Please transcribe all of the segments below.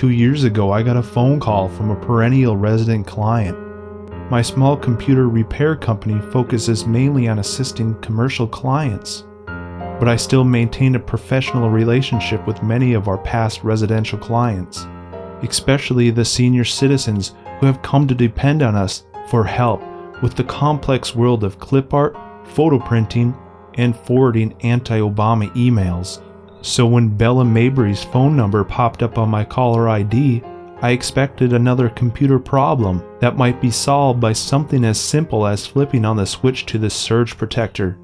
2 years ago, I got a phone call from a perennial resident client. My small computer repair company focuses mainly on assisting commercial clients, but I still maintain a professional relationship with many of our past residential clients, especially the senior citizens who have come to depend on us for help with the complex world of clip art, photo printing, and forwarding anti-Obama emails. So when Bella Mabry's phone number popped up on my caller ID, I expected another computer problem that might be solved by something as simple as flipping on the switch to the surge protector.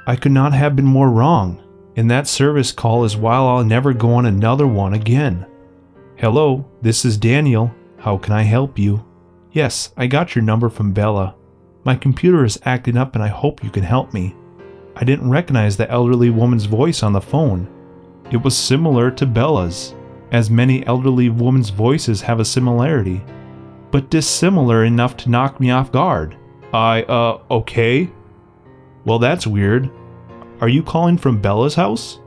I could not have been more wrong, and that service call is why I'll never go on another one again. Hello, this is Daniel. How can I help you? Yes, I got your number from Bella. My computer is acting up and I hope you can help me. I didn't recognize the elderly woman's voice on the phone. It was similar to Bella's, as many elderly women's voices have a similarity, but dissimilar enough to knock me off guard. Okay? Well, that's weird. Are you calling from Bella's house?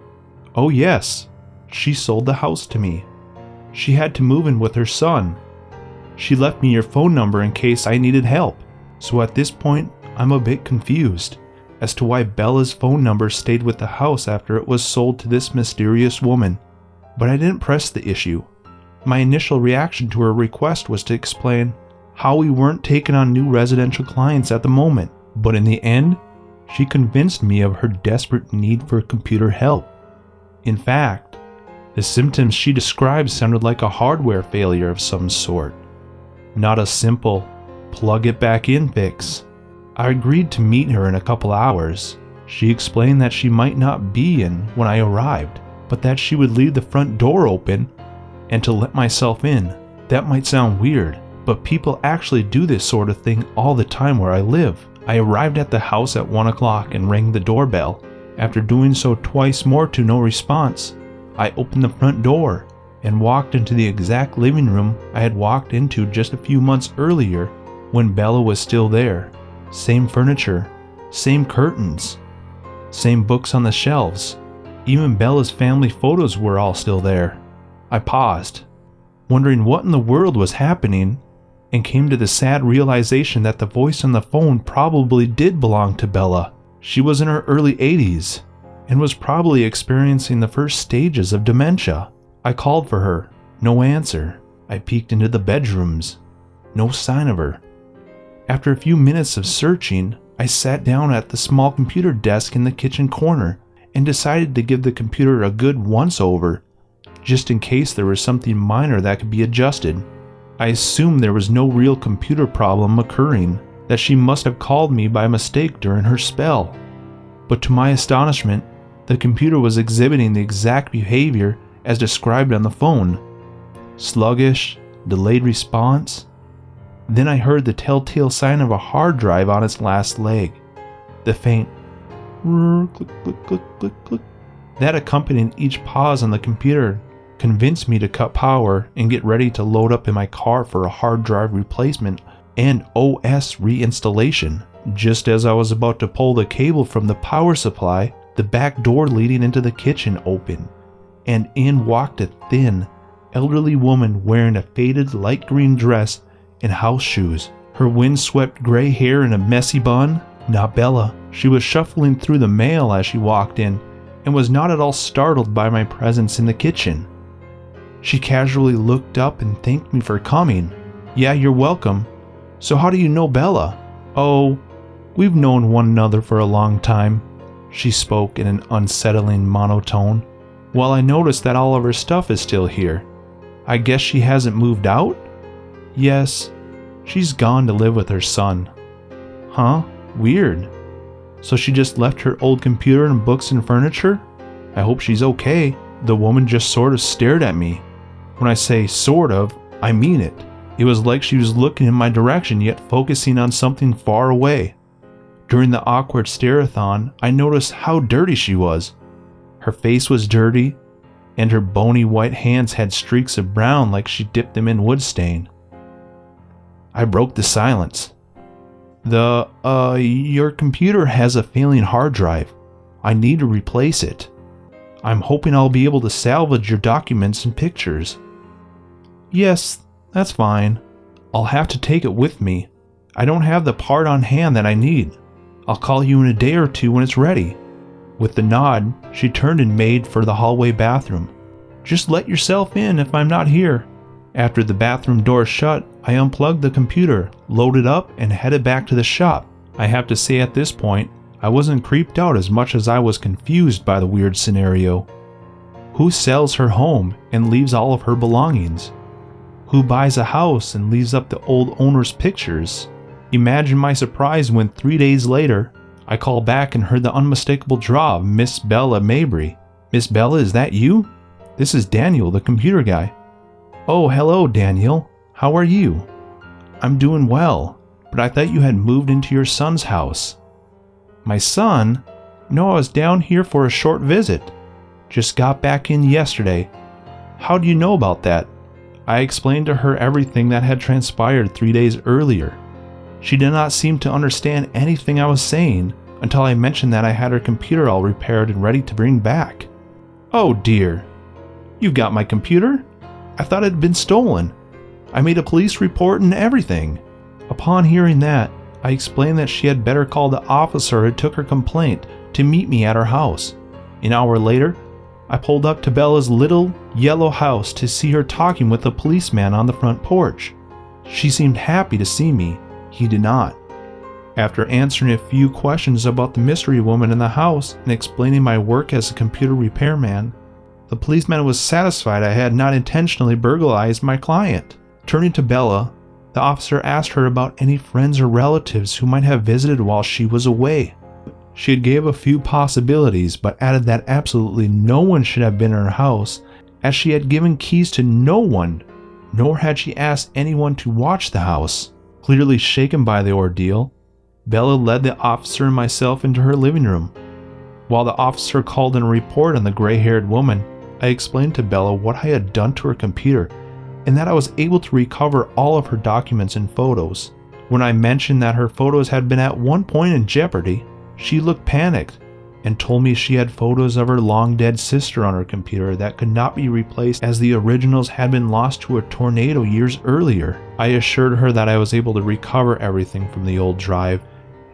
Oh yes, she sold the house to me. She had to move in with her son. She left me your phone number in case I needed help, so at this point, I'm a bit confused as to why Bella's phone number stayed with the house after it was sold to this mysterious woman. But I didn't press the issue. My initial reaction to her request was to explain how we weren't taking on new residential clients at the moment, but in the end, she convinced me of her desperate need for computer help. In fact, the symptoms she described sounded like a hardware failure of some sort, not a simple plug it back in fix. I agreed to meet her in a couple hours. She explained that she might not be in when I arrived, but that she would leave the front door open and to let myself in. That might sound weird, but people actually do this sort of thing all the time where I live. I arrived at the house at 1 o'clock and rang the doorbell. After doing so twice more to no response, I opened the front door and walked into the exact living room I had walked into just a few months earlier when Bella was still there. Same furniture, same curtains, same books on the shelves. Even Bella's family photos were all still there. I paused, wondering what in the world was happening, and came to the sad realization that the voice on the phone probably did belong to Bella. She was in her early 80s and was probably experiencing the first stages of dementia. I called for her, no answer. I peeked into the bedrooms, no sign of her. After a few minutes of searching, I sat down at the small computer desk in the kitchen corner and decided to give the computer a good once-over, just in case there was something minor that could be adjusted. I assumed there was no real computer problem occurring, that she must have called me by mistake during her spell. But to my astonishment, the computer was exhibiting the exact behavior as described on the phone. Sluggish, delayed response. Then I heard the telltale sign of a hard drive on its last leg. The faint click, click, click, click, click that accompanied each pause on the computer convinced me to cut power and get ready to load up in my car for a hard drive replacement and OS reinstallation. Just as I was about to pull the cable from the power supply, the back door leading into the kitchen opened, and in walked a thin, elderly woman wearing a faded light green dress and house shoes, her windswept gray hair in a messy bun. Not Bella. She was shuffling through the mail as she walked in and was not at all startled by my presence in the kitchen. She casually looked up and thanked me for coming. Yeah, you're welcome. So how do you know Bella? Oh, we've known one another for a long time, she spoke in an unsettling monotone. Well, I noticed that all of her stuff is still here. I guess she hasn't moved out? Yes, she's gone to live with her son. Huh? Weird. So she just left her old computer and books and furniture? I hope she's okay. The woman just sort of stared at me. When I say sort of, I mean it. It was like she was looking in my direction yet focusing on something far away. During the awkward stare-a-thon, I noticed how dirty she was. Her face was dirty, and her bony white hands had streaks of brown like she dipped them in wood stain. I broke the silence. Your computer has a failing hard drive. I need to replace it. I'm hoping I'll be able to salvage your documents and pictures. Yes, that's fine. I'll have to take it with me. I don't have the part on hand that I need. I'll call you in a day or two when it's ready." With the nod, she turned and made for the hallway bathroom. "Just let yourself in if I'm not here." After the bathroom door shut, I unplugged the computer, loaded up, and headed back to the shop. I have to say at this point, I wasn't creeped out as much as I was confused by the weird scenario. Who sells her home and leaves all of her belongings? Who buys a house and leaves up the old owner's pictures? Imagine my surprise when 3 days later, I called back and heard the unmistakable draw of Miss Bella Mabry. "Miss Bella, is that you? This is Daniel, the computer guy." "Oh, hello, Daniel. How are you?" "I'm doing well, but I thought you had moved into your son's house." "My son? No, I was down here for a short visit. Just got back in yesterday." "How do you know about that?" I explained to her everything that had transpired 3 days earlier. She did not seem to understand anything I was saying until I mentioned that I had her computer all repaired and ready to bring back. "Oh dear. You've got my computer? I thought it had been stolen. I made a police report and everything." Upon hearing that, I explained that she had better call the officer who took her complaint to meet me at her house. An hour later, I pulled up to Bella's little yellow house to see her talking with a policeman on the front porch. She seemed happy to see me. He did not. After answering a few questions about the mystery woman in the house and explaining my work as a computer repairman, the policeman was satisfied I had not intentionally burglarized my client. Turning to Bella, the officer asked her about any friends or relatives who might have visited while she was away. She had gave a few possibilities, but added that absolutely no one should have been in her house, as she had given keys to no one, nor had she asked anyone to watch the house. Clearly shaken by the ordeal, Bella led the officer and myself into her living room. While the officer called in a report on the gray-haired woman, I explained to Bella what I had done to her computer, and that I was able to recover all of her documents and photos. When I mentioned that her photos had been at one point in jeopardy, she looked panicked and told me she had photos of her long-dead sister on her computer that could not be replaced as the originals had been lost to a tornado years earlier. I assured her that I was able to recover everything from the old drive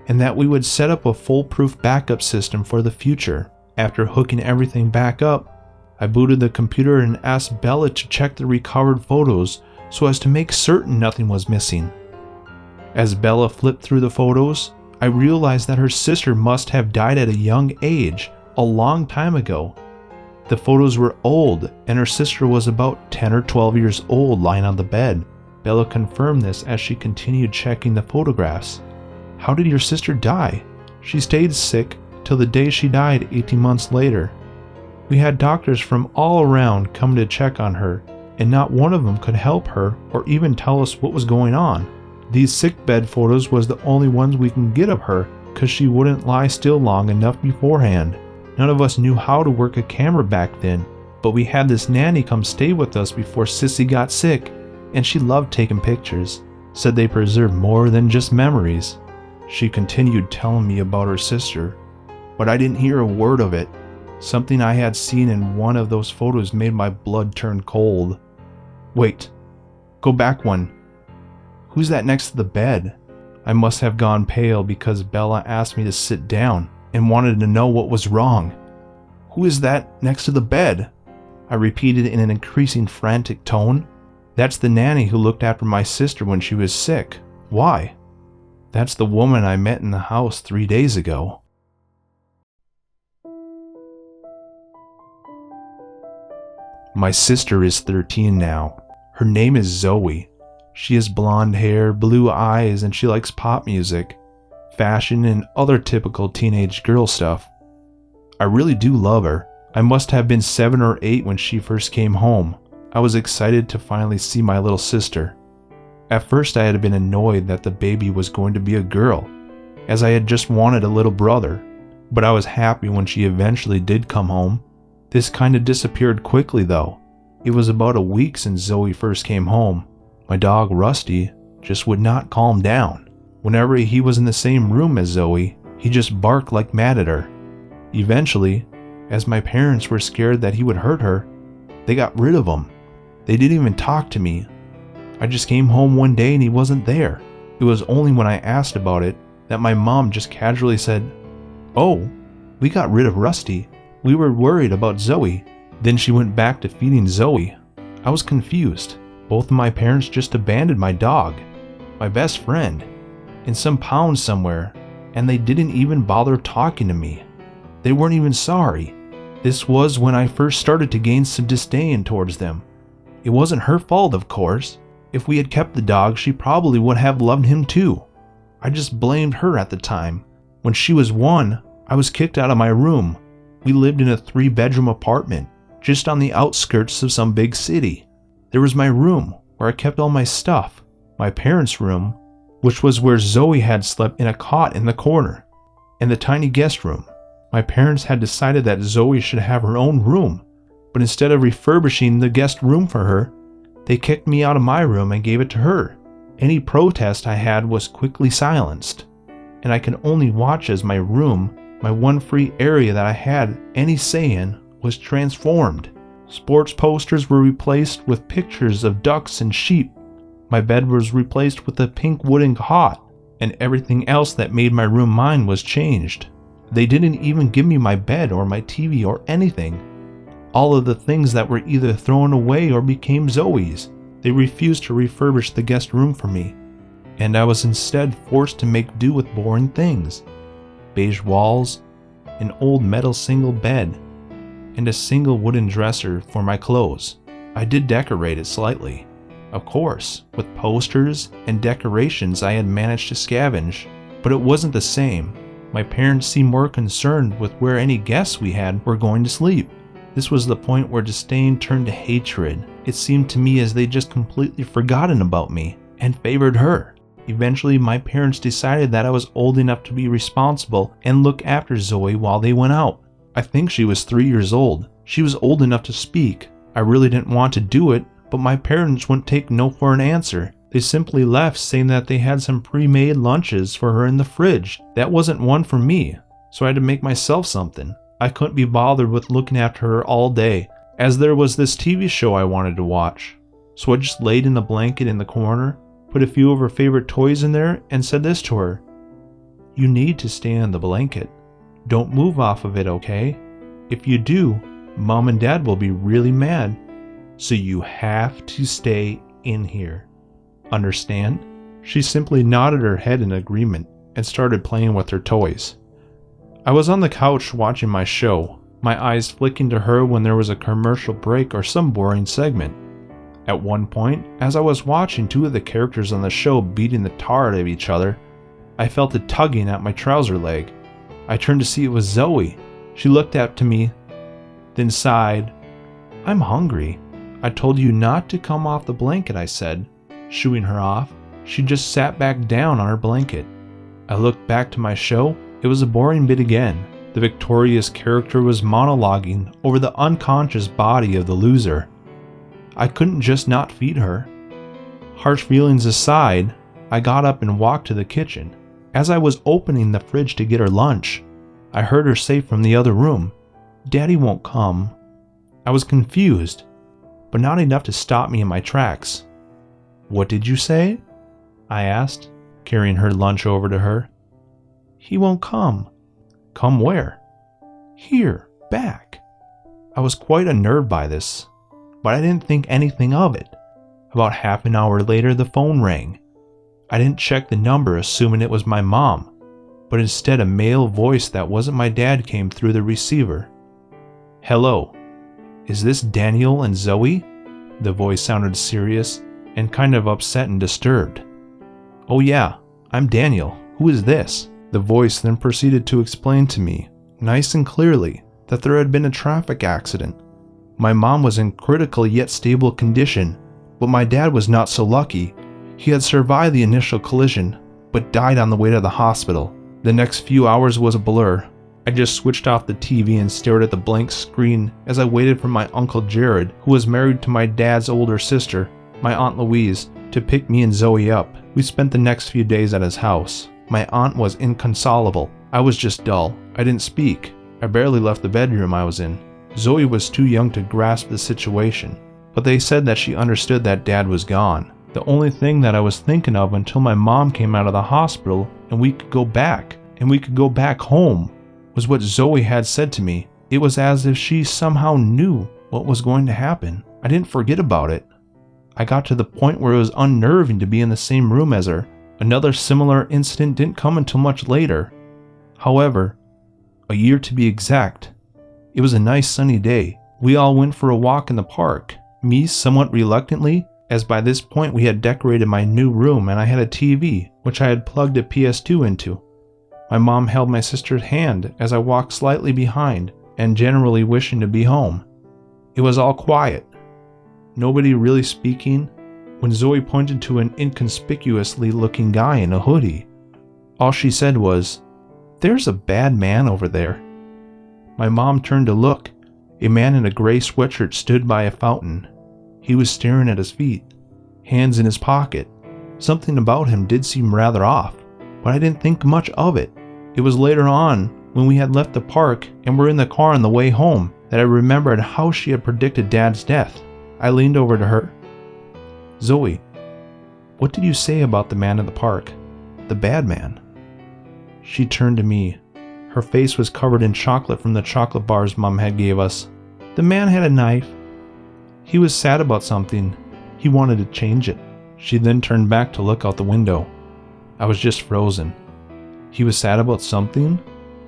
and that we would set up a foolproof backup system for the future. After hooking everything back up, I booted the computer and asked Bella to check the recovered photos so as to make certain nothing was missing. As Bella flipped through the photos, I realized that her sister must have died at a young age, a long time ago. The photos were old, and her sister was about 10 or 12 years old lying on the bed. Bella confirmed this as she continued checking the photographs. "How did your sister die?" "She stayed sick till the day she died 18 months later. We had doctors from all around come to check on her, and not one of them could help her or even tell us what was going on. These sickbed photos was the only ones we can get of her, because she wouldn't lie still long enough beforehand. None of us knew how to work a camera back then, but we had this nanny come stay with us before Sissy got sick, and she loved taking pictures. Said they preserve more than just memories." She continued telling me about her sister, but I didn't hear a word of it. Something I had seen in one of those photos made my blood turn cold. "Wait, go back one. Who's that next to the bed?" I must have gone pale because Bella asked me to sit down and wanted to know what was wrong. "Who is that next to the bed?" I repeated in an increasing frantic tone. "That's the nanny who looked after my sister when she was sick." "Why?" "That's the woman I met in the house 3 days ago." My sister is 13 now. Her name is Zoe. She has blonde hair, blue eyes, and she likes pop music, fashion, and other typical teenage girl stuff. I really do love her. I must have been 7 or 8 when she first came home. I was excited to finally see my little sister. At first I had been annoyed that the baby was going to be a girl, as I had just wanted a little brother, but I was happy when she eventually did come home. This kind of disappeared quickly though. It was about a week since Zoe first came home. My dog Rusty just would not calm down. Whenever he was in the same room as Zoe, he just barked like mad at her. Eventually, as my parents were scared that he would hurt her, they got rid of him. They didn't even talk to me. I just came home one day and he wasn't there. It was only when I asked about it that my mom just casually said, "Oh, we got rid of Rusty. We were worried about Zoe." Then she went back to feeding Zoe. I was confused. Both of my parents just abandoned my dog, my best friend, in some pound somewhere, and they didn't even bother talking to me. They weren't even sorry. This was when I first started to gain some disdain towards them. It wasn't her fault, of course. If we had kept the dog, she probably would have loved him too. I just blamed her at the time. When she was 1, I was kicked out of my room. We lived in a 3-bedroom apartment, just on the outskirts of some big city. There was my room, where I kept all my stuff. My parents' room, which was where Zoe had slept in a cot in the corner, and the tiny guest room. My parents had decided that Zoe should have her own room, but instead of refurbishing the guest room for her, they kicked me out of my room and gave it to her. Any protest I had was quickly silenced, and I could only watch as my room, my one free area that I had any say in, was transformed. Sports posters were replaced with pictures of ducks and sheep. My bed was replaced with a pink wooden cot, and everything else that made my room mine was changed. They didn't even give me my bed or my TV or anything. All of the things that were either thrown away or became Zoe's. They refused to refurbish the guest room for me, and I was instead forced to make do with boring things. Beige walls, an old metal single bed, and a single wooden dresser for my clothes. I did decorate it slightly, of course, with posters and decorations I had managed to scavenge, but it wasn't the same. My parents seemed more concerned with where any guests we had were going to sleep. This was the point where disdain turned to hatred. It seemed to me as they just completely forgotten about me and favored her. Eventually, my parents decided that I was old enough to be responsible and look after Zoe while they went out. I think she was 3 years old. She was old enough to speak. I really didn't want to do it, but my parents wouldn't take no for an answer. They simply left, saying that they had some pre-made lunches for her in the fridge. That wasn't one for me, so I had to make myself something. I couldn't be bothered with looking after her all day, as there was this TV show I wanted to watch. So I just laid in the blanket in the corner, put a few of her favorite toys in there, and said this to her: "You need to stay on the blanket. Don't move off of it, okay? If you do, Mom and Dad will be really mad. So you have to stay in here. Understand?" She simply nodded her head in agreement and started playing with her toys. I was on the couch watching my show, my eyes flicking to her when there was a commercial break or some boring segment. At one point, as I was watching 2 of the characters on the show beating the tar out of each other, I felt a tugging at my trouser leg. I turned to see it was Zoe. She looked up to me, then sighed. "I'm hungry." "I told you not to come off the blanket," I said, shooing her off. She just sat back down on her blanket. I looked back to my show. It was a boring bit again. The victorious character was monologuing over the unconscious body of the loser. I couldn't just not feed her. Harsh feelings aside, I got up and walked to the kitchen. As I was opening the fridge to get her lunch, I heard her say from the other room, "Daddy won't come." I was confused, but not enough to stop me in my tracks. "What did you say?" I asked, carrying her lunch over to her. "He won't come." "Come where?" "Here, back." I was quite unnerved by this, but I didn't think anything of it. About half an hour later, the phone rang. I didn't check the number, assuming it was my mom, but instead a male voice that wasn't my dad came through the receiver. "Hello, is this Daniel and Zoe?" The voice sounded serious and kind of upset and disturbed. "Oh yeah, I'm Daniel. Who is this?" The voice then proceeded to explain to me, nice and clearly, that there had been a traffic accident. My mom was in critical yet stable condition, but my dad was not so lucky. He had survived the initial collision, but died on the way to the hospital. The next few hours was a blur. I just switched off the TV and stared at the blank screen as I waited for my Uncle Jared, who was married to my dad's older sister, my Aunt Louise, to pick me and Zoe up. We spent the next few days at his house. My aunt was inconsolable. I was just dull. I didn't speak. I barely left the bedroom I was in. Zoe was too young to grasp the situation, but they said that she understood that Dad was gone. The only thing that I was thinking of until my mom came out of the hospital and we could go back home was what Zoe had said to me. It was as if she somehow knew what was going to happen. I didn't forget about it. I got to the point where it was unnerving to be in the same room as her. Another similar incident didn't come until much later. However, a year to be exact. It was a nice sunny day. We all went for a walk in the park. Me somewhat reluctantly, as by this point we had decorated my new room and I had a TV, which I had plugged a PS2 into. My mom held my sister's hand as I walked slightly behind and generally wishing to be home. It was all quiet. Nobody really speaking when Zoe pointed to an inconspicuously looking guy in a hoodie. All she said was, "There's a bad man over there." My mom turned to look. A man in a gray sweatshirt stood by a fountain. He was staring at his feet, hands in his pocket. Something about him did seem rather off, but I didn't think much of it. It was later on, when we had left the park and were in the car on the way home, that I remembered how she had predicted Dad's death. I leaned over to her. "Zoe, what did you say about the man in the park? The bad man?" She turned to me. Her face was covered in chocolate from the chocolate bars Mom had gave us. "The man had a knife. He was sad about something. He wanted to change it." She then turned back to look out the window. I was just frozen. He was sad about something?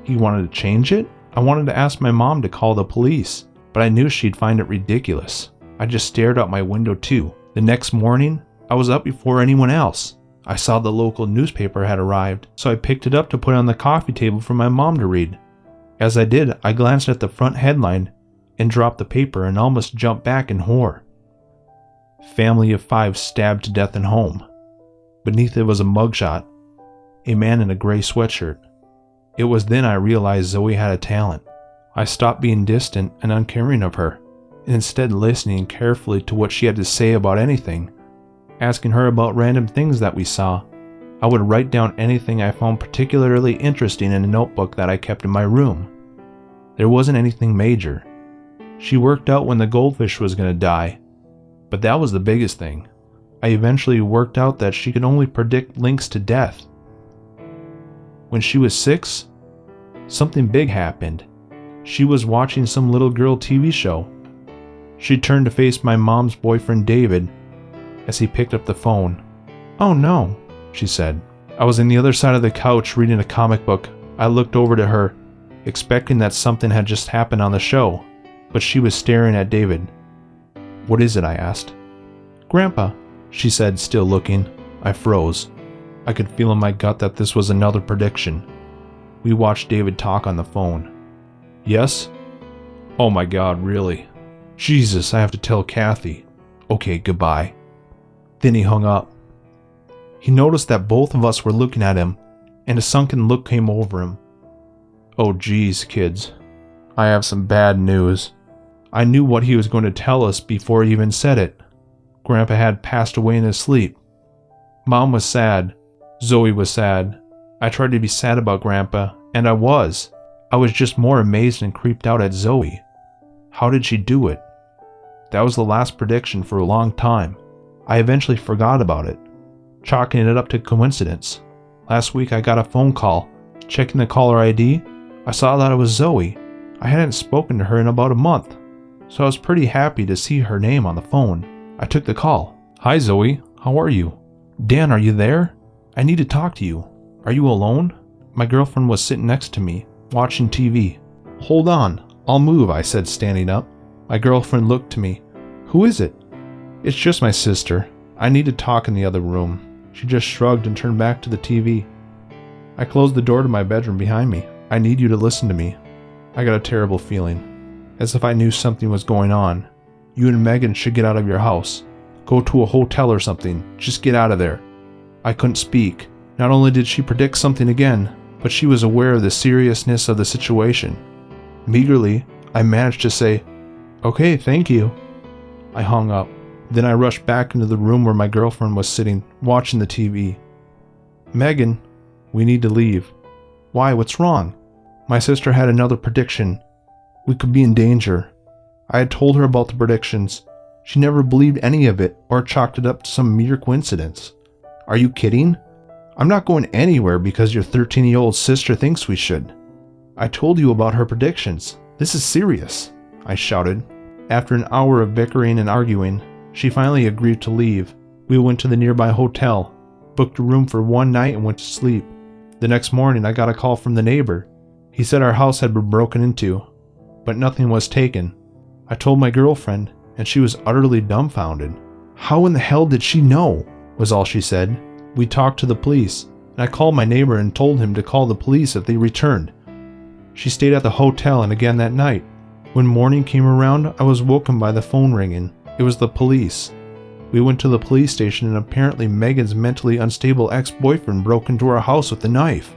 He wanted to change it? I wanted to ask my mom to call the police, but I knew she'd find it ridiculous. I just stared out my window too. The next morning, I was up before anyone else. I saw the local newspaper had arrived, so I picked it up to put on the coffee table for my mom to read. As I did, I glanced at the front headline and dropped the paper and almost jumped back in horror. "Family of 5 stabbed to death in home." Beneath it was a mugshot, a man in a gray sweatshirt. It was then I realized Zoe had a talent. I stopped being distant and uncaring of her, and instead listening carefully to what she had to say about anything. Asking her about random things that we saw. I would write down anything I found particularly interesting in a notebook that I kept in my room. There wasn't anything major. She worked out when the goldfish was going to die, but that was the biggest thing. I eventually worked out that she could only predict links to death. When she was 6, something big happened. She was watching some little girl TV show. She turned to face my mom's boyfriend David as he picked up the phone. "Oh no," she said. I was on the other side of the couch reading a comic book. I looked over to her, expecting that something had just happened on the show, but she was staring at David. "What is it?" I asked. "Grandpa," she said, still looking. I froze. I could feel in my gut that this was another prediction. We watched David talk on the phone. "Yes? Oh my God, really? Jesus, I have to tell Kathy. Okay, goodbye." Then he hung up. He noticed that both of us were looking at him, and a sunken look came over him. "Oh geez, kids. I have some bad news." I knew what he was going to tell us before he even said it. Grandpa had passed away in his sleep. Mom was sad. Zoe was sad. I tried to be sad about Grandpa, and I was. I was just more amazed and creeped out at Zoe. How did she do it? That was the last prediction for a long time. I eventually forgot about it, chalking it up to coincidence. Last week I got a phone call. Checking the caller ID, I saw that it was Zoe. I hadn't spoken to her in about a month, so I was pretty happy to see her name on the phone. I took the call. "Hi Zoe, how are you?" "Dan, are you there? I need to talk to you. Are you alone?" My girlfriend was sitting next to me, watching TV. "Hold on, I'll move," I said, standing up. My girlfriend looked to me. "Who is it?" "It's just my sister. I need to talk in the other room." She just shrugged and turned back to the TV. I closed the door to my bedroom behind me. "I need you to listen to me." I got a terrible feeling, as if I knew something was going on. "You and Megan should get out of your house. Go to a hotel or something. Just get out of there." I couldn't speak. Not only did she predict something again, but she was aware of the seriousness of the situation. Meagerly, I managed to say, "Okay, thank you." I hung up. Then I rushed back into the room where my girlfriend was sitting, watching the TV. "Megan, we need to leave." "Why, what's wrong?" My sister had another prediction. We could be in danger. I had told her about the predictions. She never believed any of it or chalked it up to some mere coincidence. Are you kidding? I'm not going anywhere because your 13-year-old sister thinks we should. I told you about her predictions. This is serious, I shouted. After an hour of bickering and arguing, she finally agreed to leave. We went to the nearby hotel, booked a room for one night and went to sleep. The next morning I got a call from the neighbor. He said our house had been broken into, but nothing was taken. I told my girlfriend, and she was utterly dumbfounded. How in the hell did she know? Was all she said. We talked to the police, and I called my neighbor and told him to call the police if they returned. She stayed at the hotel and again that night. When morning came around, I was woken by the phone ringing. It was the police. We went to the police station and apparently Megan's mentally unstable ex-boyfriend broke into our house with a knife.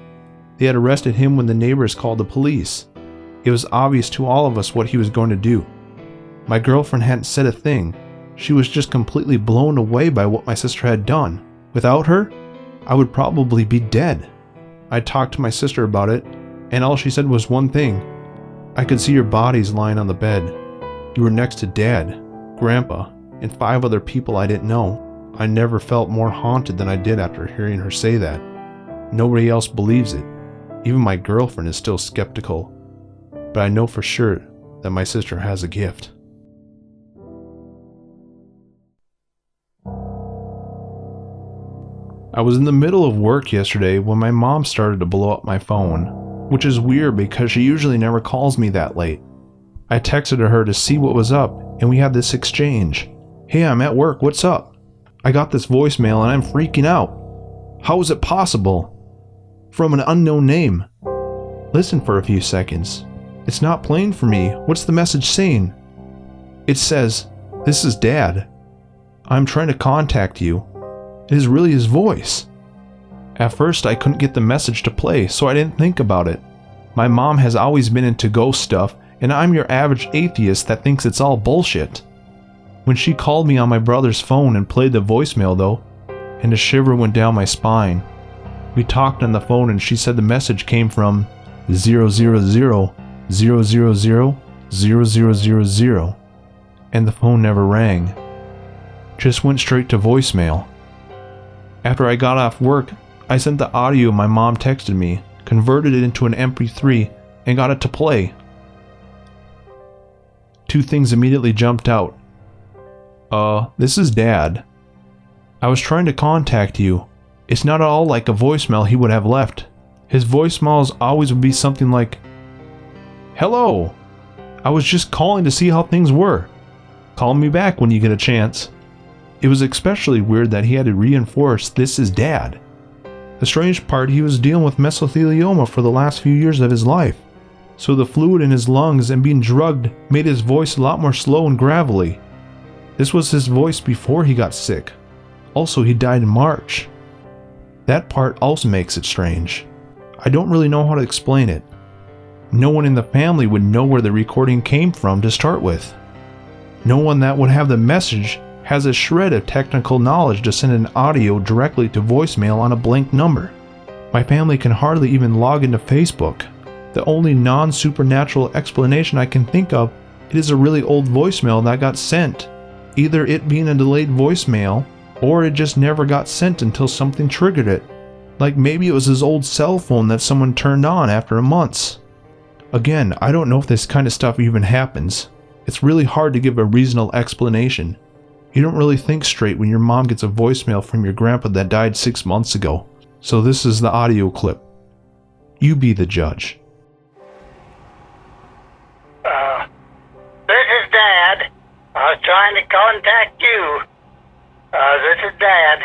They had arrested him when the neighbors called the police. It was obvious to all of us what he was going to do. My girlfriend hadn't said a thing. She was just completely blown away by what my sister had done. Without her, I would probably be dead. I talked to my sister about it, and all she said was one thing. I could see your bodies lying on the bed. You were next to Dad, Grandpa, and 5 other people I didn't know. I never felt more haunted than I did after hearing her say that. Nobody else believes it. Even my girlfriend is still skeptical. But I know for sure that my sister has a gift. I was in the middle of work yesterday when my mom started to blow up my phone, which is weird because she usually never calls me that late. I texted her to see what was up, and we had this exchange. Hey, I'm at work, what's up? I got this voicemail and I'm freaking out. How is it possible? From an unknown name. Listen for a few seconds. It's not playing for me. What's the message saying? It says, "This is Dad. I'm trying to contact you." It is really his voice. At first I couldn't get the message to play, so I didn't think about it. My mom has always been into ghost stuff, and I'm your average atheist that thinks it's all bullshit. When she called me on my brother's phone and played the voicemail though, and a shiver went down my spine. We talked on the phone and she said the message came from 000000000, and the phone never rang. Just went straight to voicemail. After I got off work, I sent the audio my mom texted me, converted it into an MP3, and got it to play. 2 things immediately jumped out. This is Dad. I was trying to contact you. It's not at all like a voicemail he would have left. His voicemails always would be something like, "Hello. I was just calling to see how things were. Call me back when you get a chance." It was especially weird that he had to reinforce "This is Dad." The strange part, he was dealing with mesothelioma for the last few years of his life, so the fluid in his lungs and being drugged made his voice a lot more slow and gravelly. This was his voice before he got sick. Also, he died in March. That part also makes it strange. I don't really know how to explain it. No one in the family would know where the recording came from to start with. No one that would have the message has a shred of technical knowledge to send an audio directly to voicemail on a blank number. My family can hardly even log into Facebook. The only non-supernatural explanation I can think of, it is a really old voicemail that got sent. Either it being a delayed voicemail, or it just never got sent until something triggered it. Like maybe it was his old cell phone that someone turned on after months. Again, I don't know if this kind of stuff even happens. It's really hard to give a reasonable explanation. You don't really think straight when your mom gets a voicemail from your grandpa that died 6 months ago. So this is the audio clip. You be the judge. This is Dad. I was trying to contact you. This is Dad.